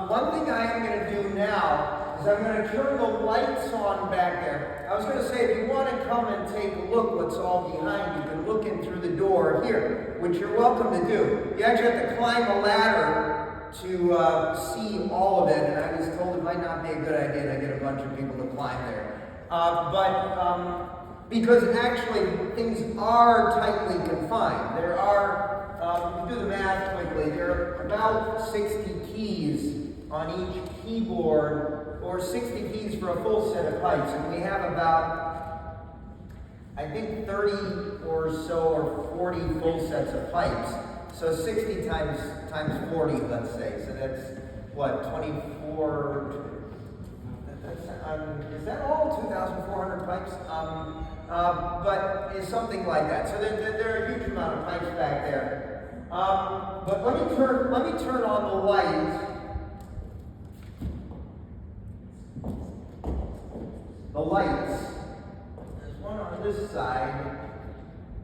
One thing I am going to do now is I'm going to turn the lights on back there. I was going to say, if you want to come and take a look what's all behind, you can look in through the door here, which you're welcome to do. You actually have to climb a ladder to see all of it, and I was told it might not be a good idea to get a bunch of people to climb there. Because actually things are tightly confined. There are, if you do the math quickly, there are about 60 keys on each keyboard, or 60 keys for a full set of pipes, and we have about, I think, 30 or so, or 40 full sets of pipes. So 60 times 40, let's say. So that's, what, 24... is that all 2,400 pipes? But it's something like that. So there are a huge amount of pipes back there. But let me turn on the light. The lights. There's one on this side,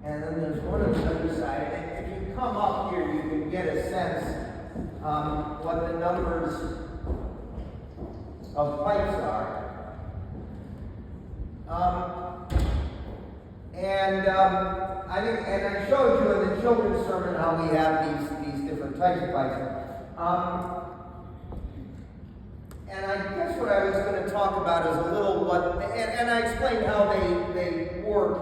and then there's one on the other side. And if you come up here, you can get a sense what the numbers of pipes are. I showed you in the children's sermon how we have these different types of pipes. And I guess what I was going to talk about is a little and I explained how they work.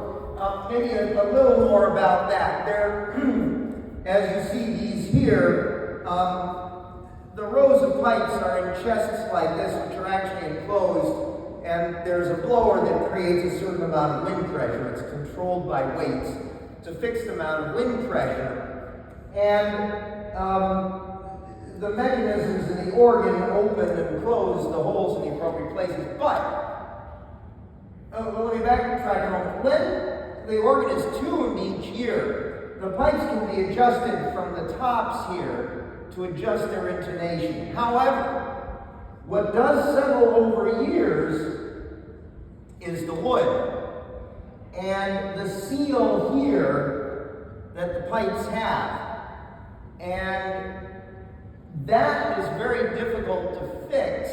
Maybe a little more about that. There, as you see these here, the rows of pipes are in chests like this, which are actually enclosed, and there's a blower that creates a certain amount of wind pressure. It's controlled by weights. It's a fixed amount of wind pressure. And the mechanisms in the organ open and close the holes in the appropriate places. But, let me backtrack a moment. When the organ is tuned each year, the pipes can be adjusted from the tops here to adjust their intonation. However, what does settle over years is the wood. And the seal here that the pipes have. And that is very difficult to fix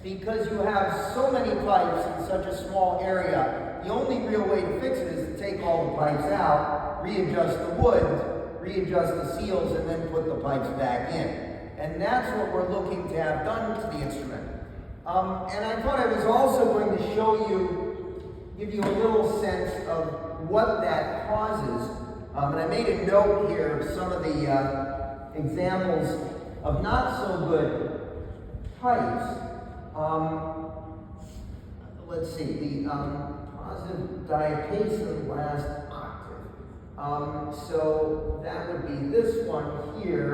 because you have so many pipes in such a small area. The only real way to fix it is to take all the pipes out, readjust the wood, readjust the seals, and then put the pipes back in. And that's what we're looking to have done to the instrument. And I thought I was also going to show you, give you a little sense of what that causes. And I made a note here of some of the examples of not so good pipes. Let's see, the positive diapason last octave. So that would be this one here.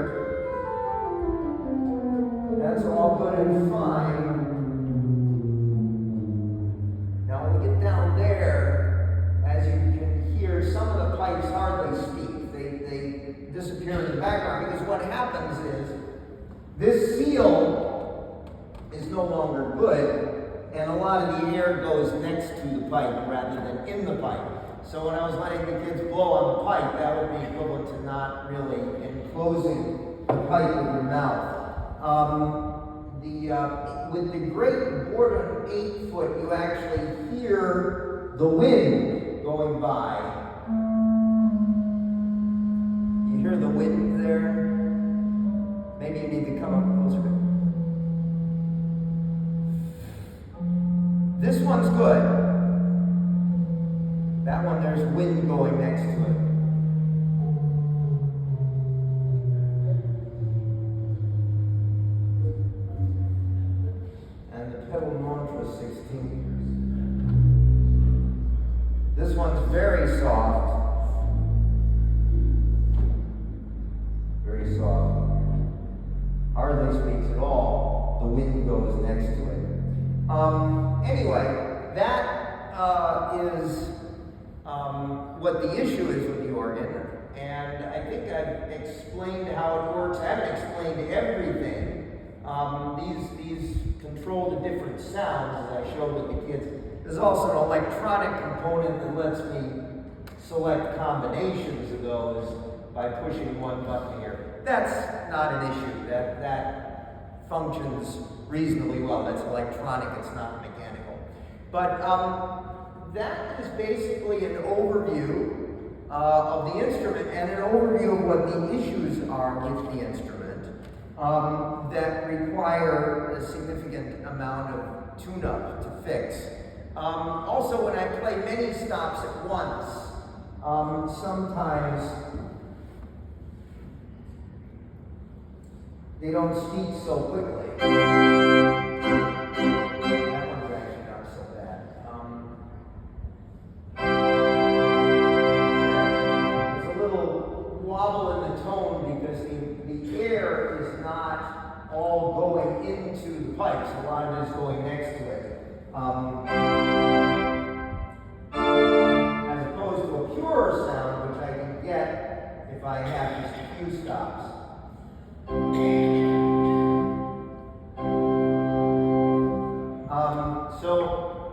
That's all good and fine. Now when we get down there, as you can hear, some of the pipes hardly speak. They disappear in the background because what happens is this seal is no longer good, and a lot of the air goes next to the pipe rather than in the pipe. So when I was letting the kids blow on the pipe, that would be equivalent to not really enclosing the pipe with your mouth. With the great board on 8 foot, you actually hear the wind going by. You hear the wind there? Maybe you need to come up closer. This one's good. That one, there's wind going next to it. And the pedal mantra 16. This one's very soft. Very soft. Hardly speaks at all. The wind goes next to it. Anyway, that is what the issue is with the organ. And I think I've explained how it works. I haven't explained everything. These control the different sounds, as I showed with the kids. There's also an electronic component that lets me select combinations of those by pushing one button here. That's not an issue. That functions reasonably well. That's electronic, it's not mechanical. But that is basically an overview of the instrument and an overview of what the issues are with the instrument that require a significant amount of tune-up to fix. Also, when I play many stops at once, sometimes they don't speak so quickly. That one's actually not so bad. There's a little wobble in the tone because the air is not all going into the pipes. A lot of it is going next to it. As opposed to a purer sound, which I can get if I have just a few stops.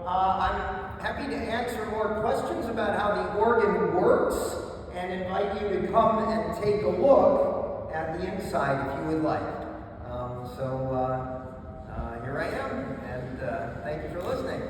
I'm happy to answer more questions about how the organ works and invite you to come and take a look at the inside if you would like. Here I am, and thank you for listening.